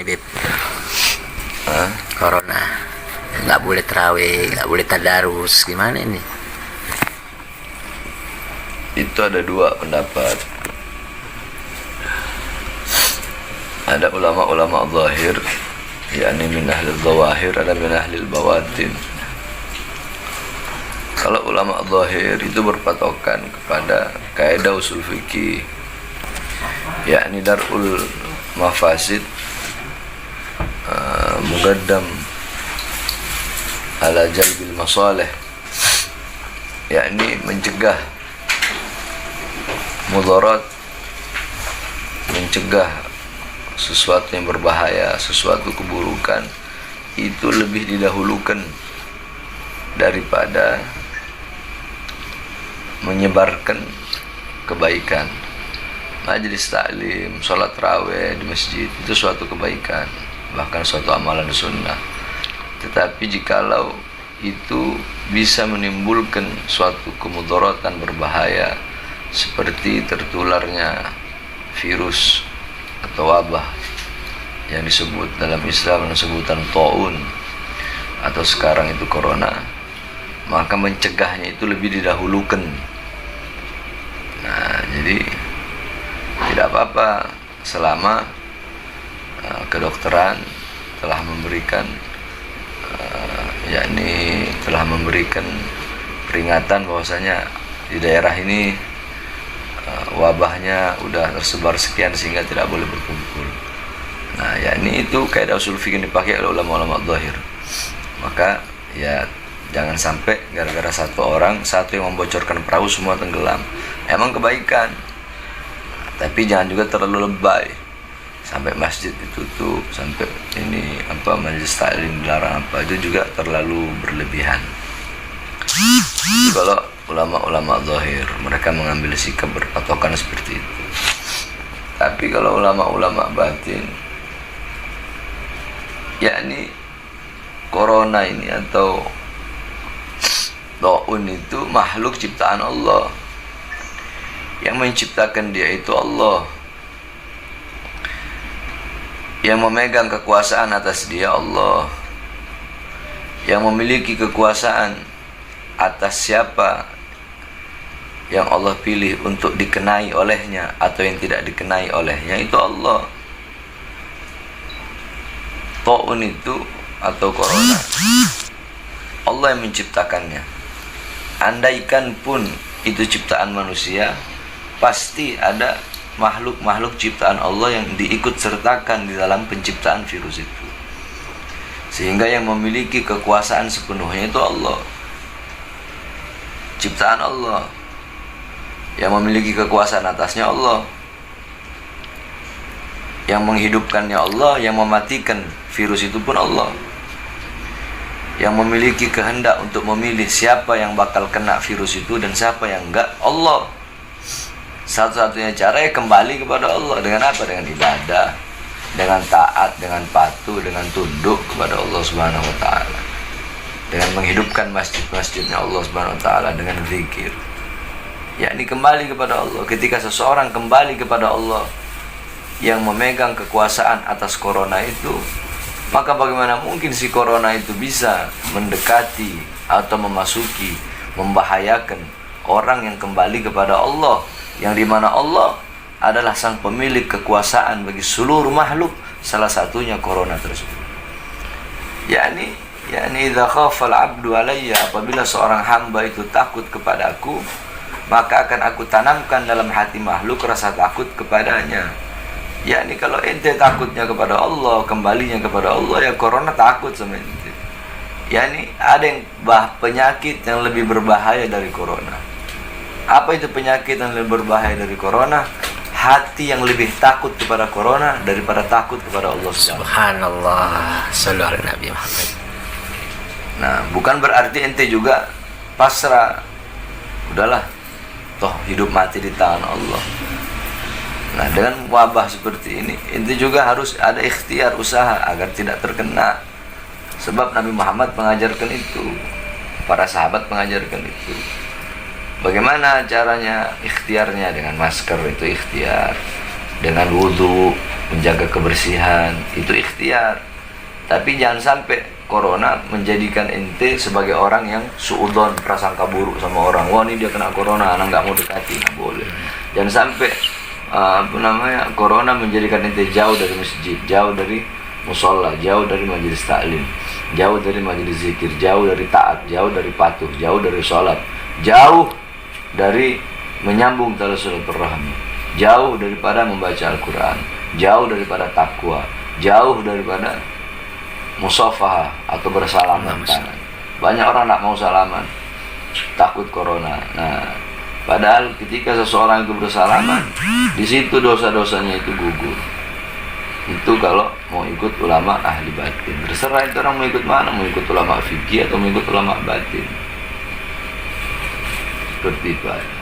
nih Bib. Corona nggak boleh terawih, nggak boleh tadarus, gimana ini? Itu ada dua pendapat. Ada ulama-ulama zahir, yakni min ahli zawahir, ada min ahli bawatin. Kalau ulama zahir itu berpatokan kepada kaidah usul fikih, yakni darul mafasid muqaddam ala jalbil masalih, yakni mencegah mudarat, mencegah sesuatu yang berbahaya, sesuatu keburukan, itu lebih didahulukan daripada menyebarkan kebaikan. Majelis taklim, sholat tarawih di masjid itu suatu kebaikan, bahkan suatu amalan sunnah. Tetapi jikalau itu bisa menimbulkan suatu kemudaratan berbahaya seperti tertularnya virus atau wabah yang disebut dalam Islam dengan sebutan taun atau sekarang itu corona, maka mencegahnya itu lebih didahulukan. Nah, jadi tidak apa-apa selama kedokteran telah memberikan yakni telah memberikan peringatan bahwasanya di daerah ini wabahnya udah tersebar sekian sehingga tidak boleh berkumpul. Nah, yakni itu kaidah usul fikih dipakai oleh ulama-ulama zahir. Maka ya jangan sampai gara-gara satu yang membocorkan perahu semua tenggelam. Emang kebaikan, tapi jangan juga terlalu lebay sampai masjid ditutup, sampai ini majelis taklim dilarang, itu juga terlalu berlebihan. Kalau ulama-ulama zahir mereka mengambil sikap berpatokan seperti itu. Tapi kalau ulama-ulama batin, yakni corona ini atau taun itu makhluk ciptaan Allah. Yang menciptakan dia itu Allah. Yang memegang kekuasaan atas dia Allah. Yang memiliki kekuasaan atas siapa yang Allah pilih untuk dikenai olehnya atau yang tidak dikenai olehnya itu Allah. Taun itu atau corona, Allah yang menciptakannya. Andaikan pun itu ciptaan manusia, pasti ada makhluk-makhluk ciptaan Allah yang diikut sertakan di dalam penciptaan virus itu. Sehingga yang memiliki kekuasaan sepenuhnya itu Allah. Ciptaan Allah. Yang memiliki kekuasaan atasnya Allah. Yang menghidupkannya Allah, yang mematikan virus itu pun Allah. Yang memiliki kehendak untuk memilih siapa yang bakal kena virus itu dan siapa yang enggak, Allah. Satu-satunya cara ya kembali kepada Allah. Dengan apa? Dengan ibadah, dengan taat, dengan patuh, dengan tunduk kepada Allah Subhanahu wa taala. Dengan menghidupkan masjid-masjidnya Allah Subhanahu wa taala dengan zikir. Yakni kembali kepada Allah. Ketika seseorang kembali kepada Allah yang memegang kekuasaan atas corona itu, maka bagaimana mungkin si corona itu bisa mendekati atau memasuki, membahayakan orang yang kembali kepada Allah, yang dimana Allah adalah sang pemilik kekuasaan bagi seluruh makhluk, salah satunya corona tersebut. yakni idza khafa al-'abdu alayya, apabila seorang hamba itu takut kepadaku, maka akan aku tanamkan dalam hati makhluk rasa takut kepadanya. Yakni kalau ente takutnya kepada Allah, kembalinya kepada Allah, ya corona takut sama ente. Yakni ada yang penyakit yang lebih berbahaya dari corona. Apa itu penyakit yang lebih berbahaya dari corona? Hati yang lebih takut kepada corona daripada takut kepada Allah. Subhanallah, sallallahu alaihi Nabi Muhammad. Nah, bukan berarti ente juga pasrah. Udahlah, toh hidup mati di tangan Allah. Nah, dengan wabah seperti ini, ente juga harus ada ikhtiar, usaha agar tidak terkena. Sebab Nabi Muhammad mengajarkan itu, para sahabat mengajarkan itu. Bagaimana caranya ikhtiarnya? Dengan masker itu ikhtiar, dengan wudhu, menjaga kebersihan, itu ikhtiar. Tapi jangan sampai corona menjadikan ente sebagai orang yang suudzon, prasangka buruk sama orang. Wah, ini dia kena corona, anak nggak mau dekati, nggak boleh. Jangan sampai corona menjadikan ente jauh dari masjid, jauh dari musola, jauh dari majelis taklim, jauh dari majelis zikir, jauh dari taat, jauh dari patuh, jauh dari sholat, jauh dari menyambung tali silaturahmi, jauh daripada membaca Al-Quran, jauh daripada takwa, jauh daripada musafahah atau bersalaman tangan. Banyak orang tak mau salaman, takut corona. Nah, padahal ketika seseorang itu bersalaman, di situ dosa-dosanya itu gugur. Itu kalau mau ikut ulama ahli batin. Terserah itu orang mau ikut mana, mau ikut ulama fikih atau mau ikut ulama batin. Seperti itu aja.